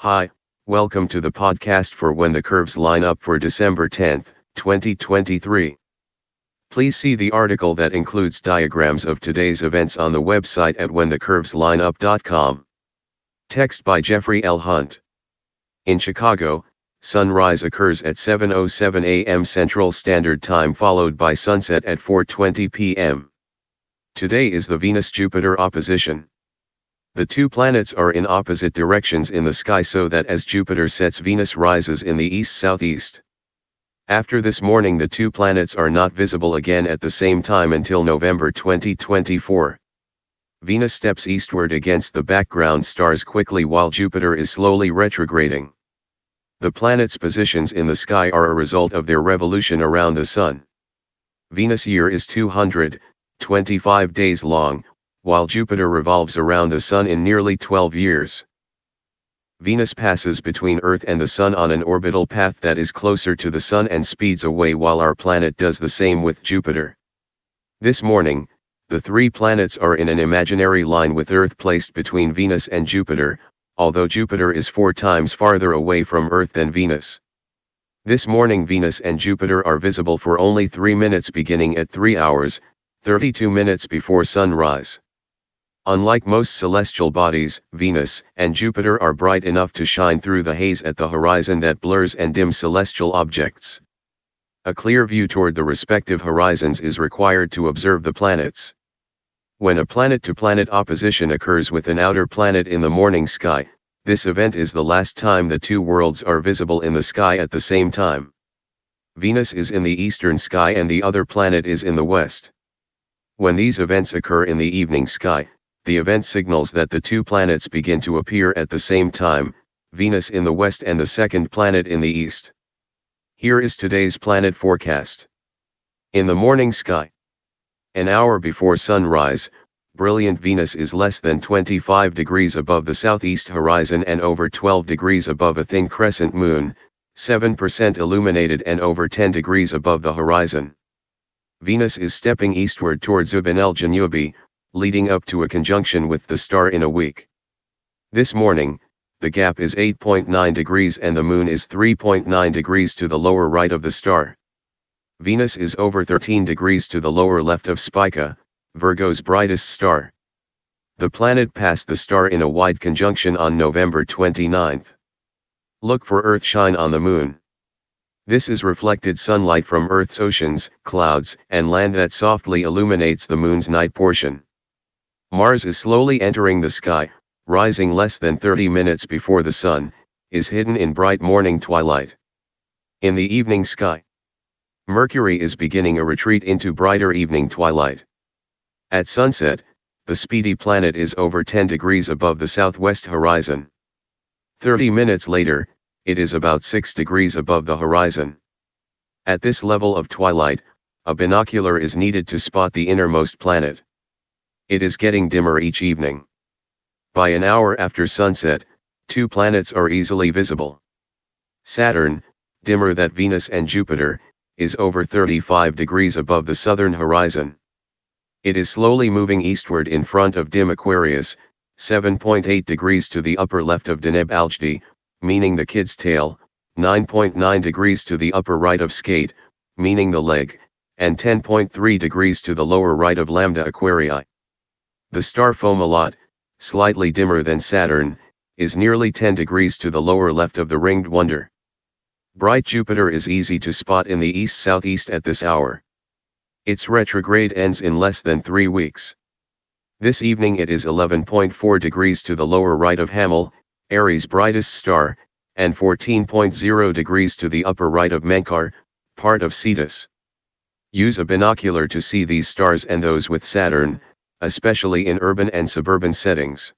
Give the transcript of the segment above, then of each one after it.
Hi, welcome to the podcast for When the Curves Line Up for December 10th, 2023. Please see the article that includes diagrams of today's events on the website at whenthecurveslineup.com. Text by Jeffrey L. Hunt. In Chicago, sunrise occurs at 7:07 a.m. Central Standard Time followed by sunset at 4:20 p.m. Today is the Venus-Jupiter opposition. The two planets are in opposite directions in the sky so that as Jupiter sets, Venus rises in the east-southeast. After this morning, the two planets are not visible again at the same time until November 2024. Venus steps eastward against the background stars quickly while Jupiter is slowly retrograding. The planets' positions in the sky are a result of their revolution around the Sun. Venus' year is 225 days long, while Jupiter revolves around the Sun in nearly 12 years. Venus passes between Earth and the Sun on an orbital path that is closer to the Sun and speeds away while our planet does the same with Jupiter. This morning, the three planets are in an imaginary line with Earth placed between Venus and Jupiter, although Jupiter is 4 times farther away from Earth than Venus. This morning Venus and Jupiter are visible for only 3 minutes beginning at 3 hours, 32 minutes before sunrise. Unlike most celestial bodies, Venus and Jupiter are bright enough to shine through the haze at the horizon that blurs and dims celestial objects. A clear view toward the respective horizons is required to observe the planets. When a planet-to-planet opposition occurs with an outer planet in the morning sky, this event is the last time the two worlds are visible in the sky at the same time. Venus is in the eastern sky and the other planet is in the west. When these events occur in the evening sky, the event signals that the two planets begin to appear at the same time, Venus in the west and the second planet in the east. Here is today's planet forecast. In the morning sky, an hour before sunrise, brilliant Venus is less than 25 degrees above the southeast horizon and over 12 degrees above a thin crescent moon, 7% illuminated and over 10 degrees above the horizon. Venus is stepping eastward towards Ibn el-Janubi, leading up to a conjunction with the star in a week. This morning, the gap is 8.9 degrees and the moon is 3.9 degrees to the lower right of the star. Venus is over 13 degrees to the lower left of Spica, Virgo's brightest star. The planet passed the star in a wide conjunction on November 29th. Look for Earth shine on the moon. This is reflected sunlight from Earth's oceans, clouds, and land that softly illuminates the moon's night portion. Mars is slowly entering the sky, rising less than 30 minutes before the Sun, is hidden in bright morning twilight. In the evening sky, Mercury is beginning a retreat into brighter evening twilight. At sunset, the speedy planet is over 10 degrees above the southwest horizon. 30 minutes later, it is about 6 degrees above the horizon. At this level of twilight, a binocular is needed to spot the innermost planet. It is getting dimmer each evening. By an hour after sunset, 2 planets are easily visible. Saturn, dimmer than Venus and Jupiter, is over 35 degrees above the southern horizon. It is slowly moving eastward in front of dim Aquarius, 7.8 degrees to the upper left of Deneb Algedi, meaning the kid's tail, 9.9 degrees to the upper right of Skate, meaning the leg, and 10.3 degrees to the lower right of Lambda Aquarii. The star Fomalhaut, slightly dimmer than Saturn, is nearly 10 degrees to the lower left of the ringed wonder. Bright Jupiter is easy to spot in the east-southeast at this hour. Its retrograde ends in less than 3 weeks. This evening it is 11.4 degrees to the lower right of Hammel, Aries' brightest star, and 14.0 degrees to the upper right of Menkar, part of Cetus. Use a binocular to see these stars and those with Saturn, especially in urban and suburban settings.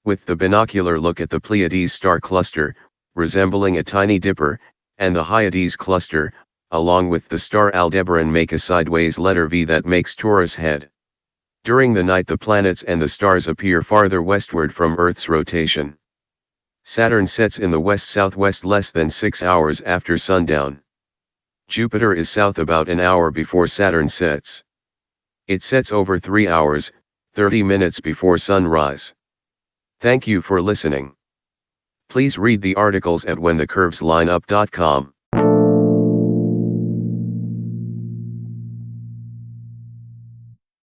With the binocular, look at the Pleiades star cluster, resembling a tiny dipper, and the Hyades cluster, along with the star Aldebaran, make a sideways letter V that makes Taurus head. During the night the planets and the stars appear farther westward from Earth's rotation. Saturn sets in the west-southwest less than 6 hours after sundown. Jupiter is south about an hour before Saturn sets. It sets over 3 hours, 30 minutes before sunrise. Thank you for listening. Please read the articles at whenthecurveslineup.com.